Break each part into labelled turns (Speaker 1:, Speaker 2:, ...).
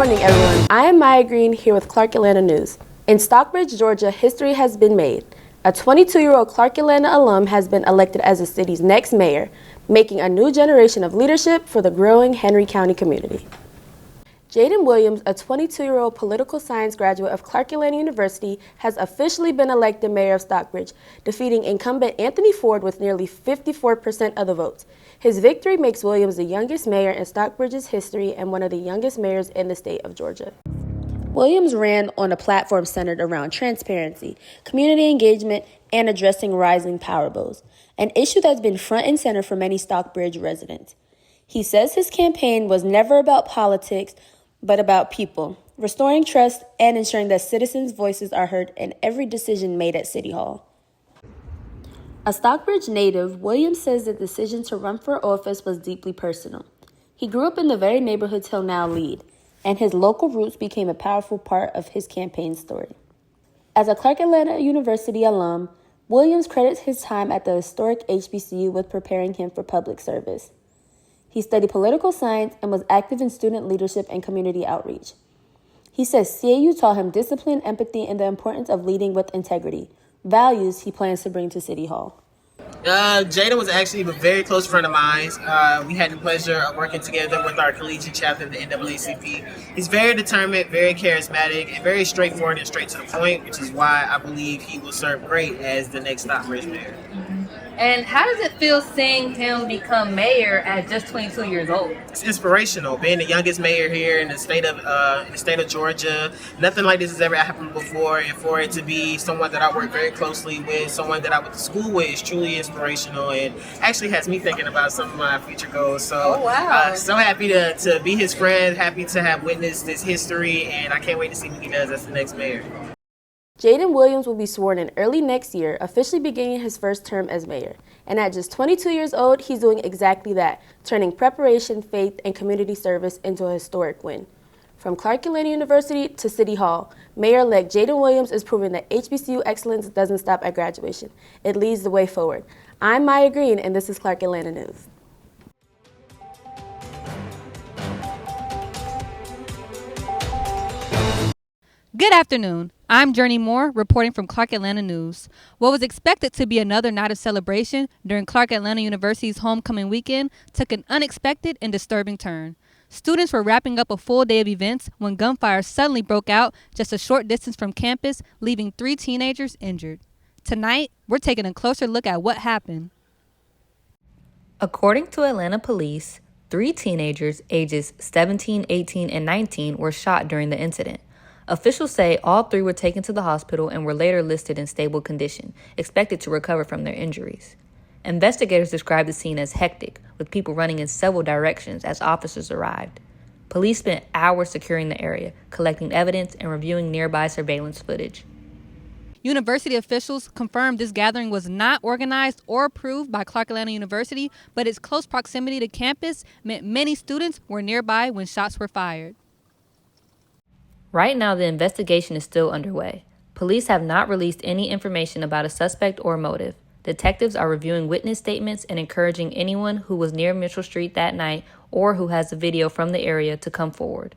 Speaker 1: morning, everyone. I am Maya Green here with Clark Atlanta News. In Stockbridge, Georgia, history has been made. A 22-year-old Clark Atlanta alum has been elected as the city's next mayor, making a new generation of leadership for the growing Henry County community. Jaden Williams, a 22-year-old political science graduate of Clark Atlanta University, has officially been elected mayor of Stockbridge, defeating incumbent Anthony Ford with nearly 54% of the votes. His victory makes Williams the youngest mayor in Stockbridge's history and one of the youngest mayors in the state of Georgia. Williams ran on a platform centered around transparency, community engagement, and addressing rising power bills, an issue that's been front and center for many Stockbridge residents. He says his campaign was never about politics, but about people, restoring trust and ensuring that citizens' voices are heard in every decision made at City Hall. A Stockbridge native, Williams says the decision to run for office was deeply personal. He grew up in the very neighborhood he'll now lead, and his local roots became a powerful part of his campaign story. As a Clark Atlanta University alum, Williams credits his time at the historic HBCU with preparing him for public service. He studied political science and was active in student leadership and community outreach. He says CAU taught him discipline, empathy, and the importance of leading with integrity, values he plans to bring to City Hall.
Speaker 2: Jaden was actually a very close friend of mine. We had the pleasure of working together with our collegiate chapter of the NAACP. He's very determined, very charismatic, and very straightforward and straight to the point, which is why I believe he will serve great as the next Stockbridge mayor.
Speaker 3: And how does it feel seeing him become mayor at just 22 years old?
Speaker 2: It's inspirational. Being the youngest mayor here in the state of Georgia, nothing like this has ever happened before, and for it to be someone that I work very closely with, someone that I went to school with, is truly inspirational, and actually has me thinking about some of my future goals. So, so happy to be his friend, happy to have witnessed this history, and I can't wait to see what he does as the next mayor.
Speaker 1: Jaden Williams will be sworn in early next year, officially beginning his first term as mayor. And at just 22 years old, he's doing exactly that, turning preparation, faith, and community service into a historic win. From Clark Atlanta University to City Hall, Mayor-elect Jaden Williams is proving that HBCU excellence doesn't stop at graduation. It leads the way forward. I'm Maya Green, and this is Clark Atlanta News.
Speaker 4: Good afternoon. I'm Journey Moore, reporting from Clark Atlanta News. What was expected to be another night of celebration during Clark Atlanta University's homecoming weekend took an unexpected and disturbing turn. Students were wrapping up a full day of events when gunfire suddenly broke out just a short distance from campus, leaving 3 teenagers injured. Tonight, we're taking a closer look at what happened.
Speaker 5: According to Atlanta police, 3 teenagers ages 17, 18, and 19 were shot during the incident. Officials say all 3 were taken to the hospital and were later listed in stable condition, expected to recover from their injuries. Investigators described the scene as hectic, with people running in several directions as officers arrived. Police spent hours securing the area, collecting evidence and reviewing nearby surveillance footage.
Speaker 4: University officials confirmed this gathering was not organized or approved by Clark Atlanta University, but its close proximity to campus meant many students were nearby when shots were fired.
Speaker 5: Right now, the investigation is still underway. Police have not released any information about a suspect or motive. Detectives are reviewing witness statements and encouraging anyone who was near Mitchell Street that night or who has a video from the area to come forward.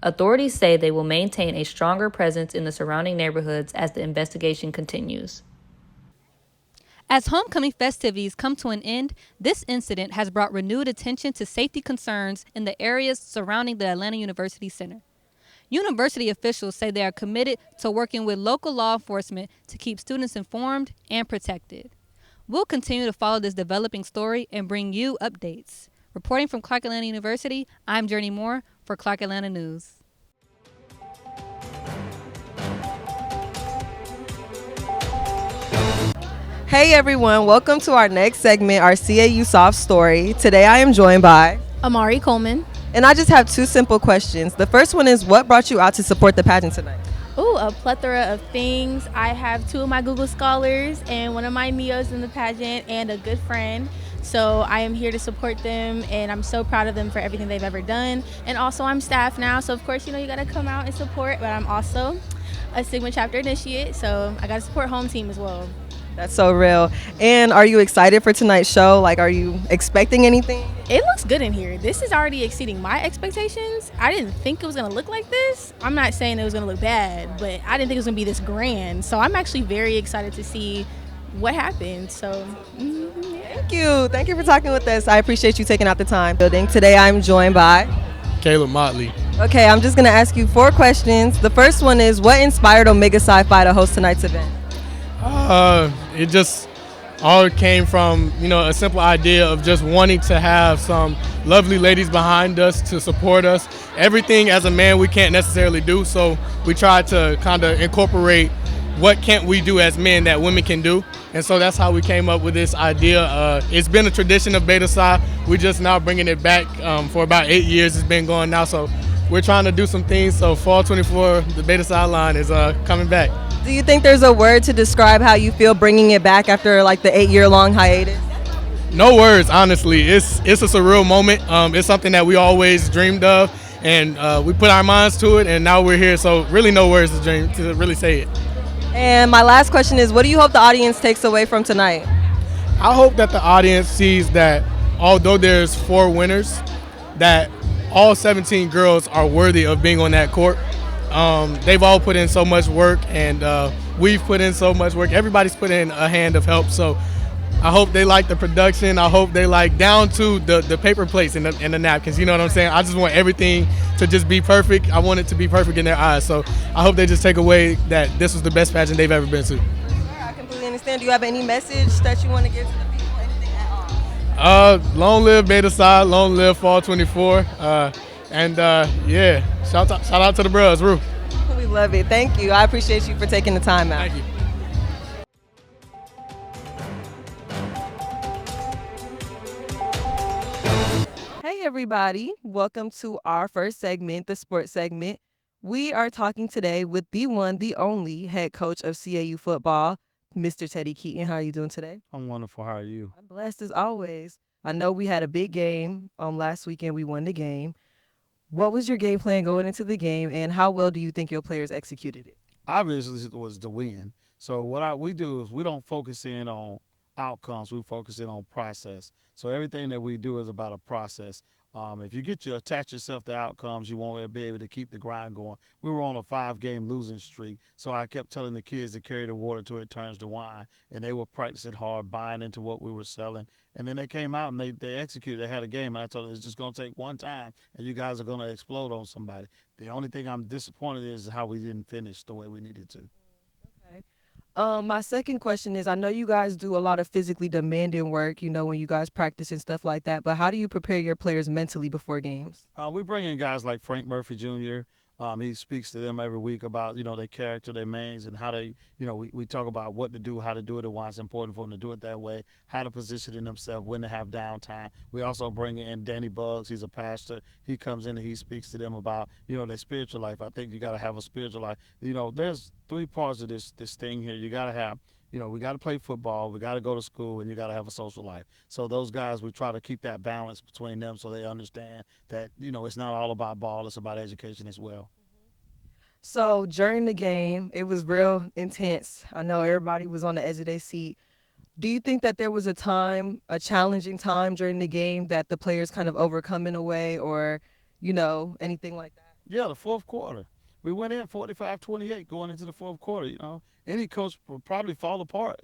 Speaker 5: Authorities say they will maintain a stronger presence in the surrounding neighborhoods as the investigation continues.
Speaker 4: As homecoming festivities come to an end, this incident has brought renewed attention to safety concerns in the areas surrounding the Atlanta University Center. University officials say they are committed to working with local law enforcement to keep students informed and protected. We'll continue to follow this developing story and bring you updates. Reporting from Clark Atlanta University, I'm Journey Moore for Clark Atlanta News.
Speaker 6: Hey everyone, welcome to our next segment, our CAU Soft Story. Today I am joined by
Speaker 7: Amari Coleman.
Speaker 6: And I just have 2 simple questions. The first one is, what brought you out to support the pageant tonight?
Speaker 7: Ooh, a plethora of things. I have 2 of my Google Scholars and one of my Neos in the pageant and a good friend. So I am here to support them, and I'm so proud of them for everything they've ever done. And also I'm staff now, so of course, you got to come out and support, but I'm also a Sigma chapter initiate, so I got to support home team as well.
Speaker 6: That's so real. And are you excited for tonight's show? Like, are you expecting anything?
Speaker 7: It looks good in here. This is already exceeding my expectations. I didn't think it was gonna look like this. I'm not saying it was gonna look bad, but I didn't think it was gonna be this grand. So I'm actually very excited to see what happened. So
Speaker 6: Thank you. Thank you for talking with us. I appreciate you taking out the time. Building. Today I'm joined by.
Speaker 8: Caleb Motley.
Speaker 6: Okay, I'm just gonna ask you 4 questions. The first one is, what inspired Omega Sci-Fi to host tonight's event?
Speaker 8: It just all came from, a simple idea of just wanting to have some lovely ladies behind us to support us. Everything as a man we can't necessarily do, so we try to kind of incorporate what can't we do as men that women can do. And so that's how we came up with this idea. It's been a tradition of Beta Psi. We're just now bringing it back for about 8 years. It's been going now, so we're trying to do some things. So Fall 24, the Beta Psi line is coming back.
Speaker 6: Do you think there's a word to describe how you feel bringing it back after like the 8-year-long hiatus?
Speaker 8: No words, honestly. It's a surreal moment. It's something that we always dreamed of, and we put our minds to it, and now we're here. So really no words to really say it.
Speaker 6: And my last question is, what do you hope the audience takes away from tonight?
Speaker 8: I hope that the audience sees that although there's 4 winners, that all 17 girls are worthy of being on that court. They've all put in so much work, and we've put in so much work. Everybody's put in a hand of help. So I hope they like the production. I hope they like down to the paper plates and the napkins. You know what I'm saying? I just want everything to just be perfect. I want it to be perfect in their eyes. So I hope they just take away that this was the best pageant they've ever been to.
Speaker 6: I completely understand. Do you have any message that you want to give to the people? Anything at all?
Speaker 8: Long live Beta Psi, long live Fall 24. Yeah, shout out to the bros, Rue.
Speaker 6: We love it. Thank you. I appreciate you for taking the time out.
Speaker 8: Thank you.
Speaker 6: Hey everybody, welcome to our first segment, the sports segment. We are talking today with the one, the only head coach of CAU football, Mr. Teddy Keaton. How are you doing today?
Speaker 9: I'm wonderful. How are you?
Speaker 6: I'm blessed as always. I know we had a big game last weekend. We won the game. What was your game plan going into the game, and how well do you think your players executed it?
Speaker 9: Obviously, it was to win. So what we do is we don't focus in on outcomes. We focus in on process. So everything that we do is about a process. If you attach yourself to outcomes, you won't be able to keep the grind going. We were on a 5-game losing streak, so I kept telling the kids to carry the water till it turns to wine, and they were practicing hard, buying into what we were selling. And then they came out and they executed. They had a game, and I told them it's just going to take one time, and you guys are going to explode on somebody. The only thing I'm disappointed is how we didn't finish the way we needed to.
Speaker 6: My second question is, I know you guys do a lot of physically demanding work, when you guys practice and stuff like that, but how do you prepare your players mentally before games?
Speaker 9: We bring in guys like Frank Murphy Jr. He speaks to them every week about, their character, their mains, and how they, we talk about what to do, how to do it, and why it's important for them to do it that way, how to position themselves, when to have downtime. We also bring in Danny Buggs. He's a pastor. He comes in and he speaks to them about, their spiritual life. I think you got to have a spiritual life. There's 3 parts of this thing here. You got to have, we got to play football, we got to go to school, and you got to have a social life. So those guys, we try to keep that balance between them so they understand that, it's not all about ball, it's about education as well.
Speaker 6: So during the game, it was real intense. I know everybody was on the edge of their seat. Do you think that there was a challenging time during the game that the players kind of overcome in a way, or, anything like that?
Speaker 9: Yeah, the fourth quarter. We went in 45-28 going into the fourth quarter. Any coach will probably fall apart,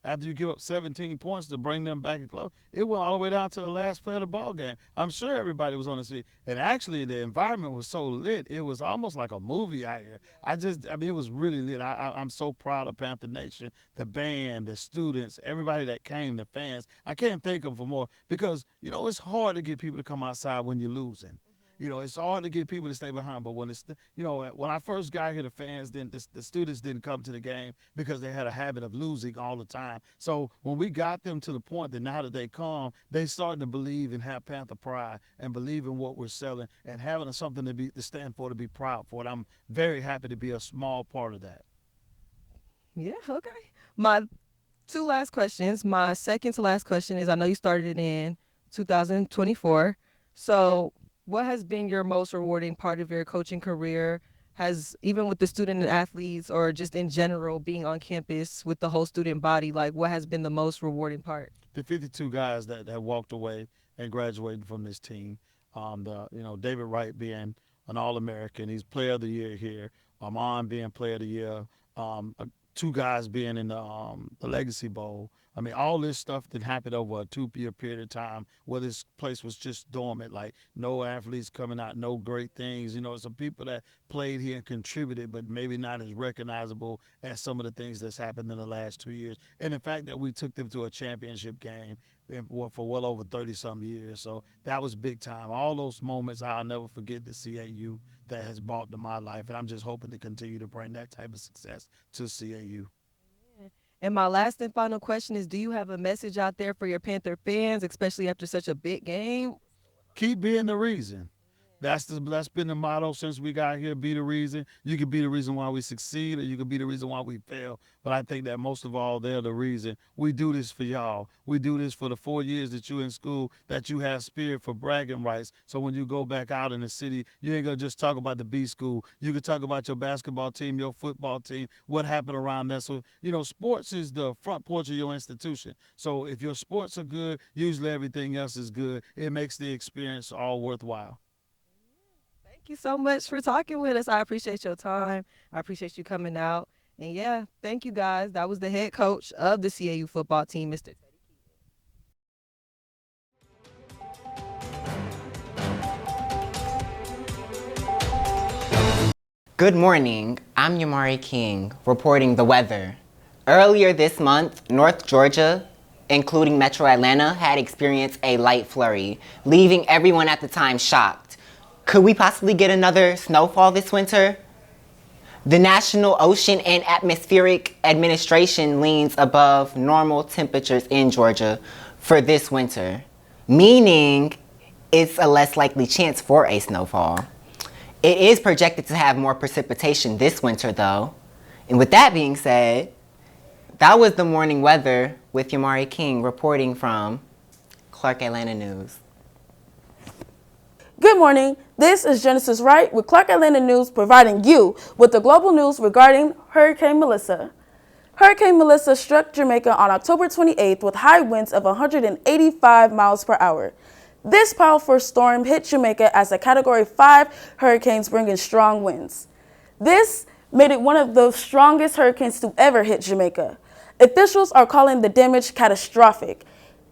Speaker 9: after you give up 17 points to bring them back and close. It went all the way down to the last play of the ball game. I'm sure everybody was on the seat. And actually, the environment was so lit, it was almost like a movie out here. It was really lit. I'm so proud of Panther Nation, the band, the students, everybody that came, the fans. I can't thank them for more because, it's hard to get people to come outside when you're losing. It's hard to get people to stay behind, but when when I first got here, the fans the students didn't come to the game because they had a habit of losing all the time. So when we got them to the point that now that they come, they started to believe and have Panther pride and believe in what we're selling and having something to stand for, to be proud for it. I'm very happy to be a small part of that.
Speaker 6: Yeah, okay. My 2 last questions. My second to last question is, I know you started in 2024. So what has been your most rewarding part of your coaching career? has, even with the student and athletes or just in general being on campus with the whole student body, like what has been the most rewarding part?
Speaker 9: The 52 guys that walked away and graduated from this team. David Wright being an All-American, he's Player of the Year here. Armand being Player of the Year. 2 guys being in the Legacy Bowl. I mean, all this stuff that happened over a 2-year period of time where this place was just dormant, like no athletes coming out, no great things. Some people that played here and contributed, but maybe not as recognizable as some of the things that's happened in the last 2 years. And the fact that we took them to a championship game for well over 30-some years. So that was big time. All those moments I'll never forget the CAU that has brought to my life. And I'm just hoping to continue to bring that type of success to CAU.
Speaker 6: And my last and final question is, do you have a message out there for your Panther fans, especially after such a big game?
Speaker 9: Keep being the reason. That's been the motto since we got here. Be the reason. You can be the reason why we succeed, or you can be the reason why we fail. But I think that most of all, they're the reason. We do this for y'all. We do this for the 4 years that you're in school, that you have spirit for bragging rights. So when you go back out in the city, you ain't gonna just talk about the B school. You can talk about your basketball team, your football team, what happened around that. So, sports is the front porch of your institution. So if your sports are good, usually everything else is good. It makes the experience all worthwhile.
Speaker 6: Thank you so much for talking with us. I appreciate your time. I appreciate you coming out. And yeah, thank you guys. That was the head coach of the CAU football team, Mr.
Speaker 10: Good morning. I'm Yamari King, reporting the weather. Earlier this month, North Georgia, including Metro Atlanta, had experienced a light flurry, leaving everyone at the time shocked. Could we possibly get another snowfall this winter? The National Ocean and Atmospheric Administration leans above normal temperatures in Georgia for this winter, meaning it's a less likely chance for a snowfall. It is projected to have more precipitation this winter, though. And with that being said, that was the morning weather with Yamari King reporting from Clark Atlanta News.
Speaker 1: Good morning. This is Genesis Wright with Clark Atlanta News, providing you with the global news regarding Hurricane Melissa. Hurricane Melissa struck Jamaica on October 28th with high winds of 185 miles per hour. This powerful storm hit Jamaica as a Category 5 hurricane, bringing strong winds. This made it one of the strongest hurricanes to ever hit Jamaica. Officials are calling the damage catastrophic.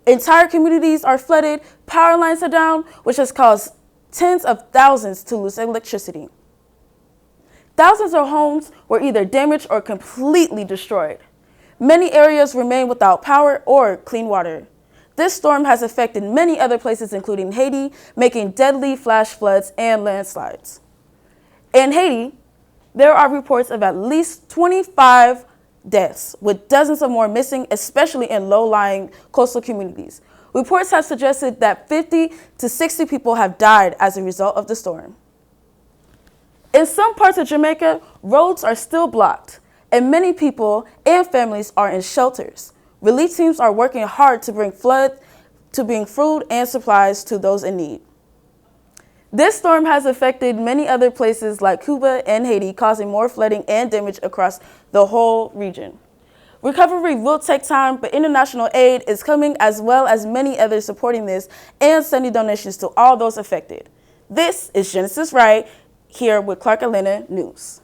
Speaker 1: Entire communities are flooded, power lines are down, which has caused tens of thousands to lose electricity. Thousands of homes were either damaged or completely destroyed. Many areas remain without power or clean water. This storm has affected many other places, including Haiti, making deadly flash floods and landslides. In Haiti, there are reports of at least 25 deaths, with dozens of more missing, especially in low-lying coastal communities. Reports have suggested that 50 to 60 people have died as a result of the storm. In some parts of Jamaica, roads are still blocked, and many people and families are in shelters. Relief teams are working hard to bring food and supplies to those in need. This storm has affected many other places like Cuba and Haiti, causing more flooding and damage across the whole region. Recovery will take time, but international aid is coming, as well as many others supporting this and sending donations to all those affected. This is Genesis Wright here with Clark Atlanta News.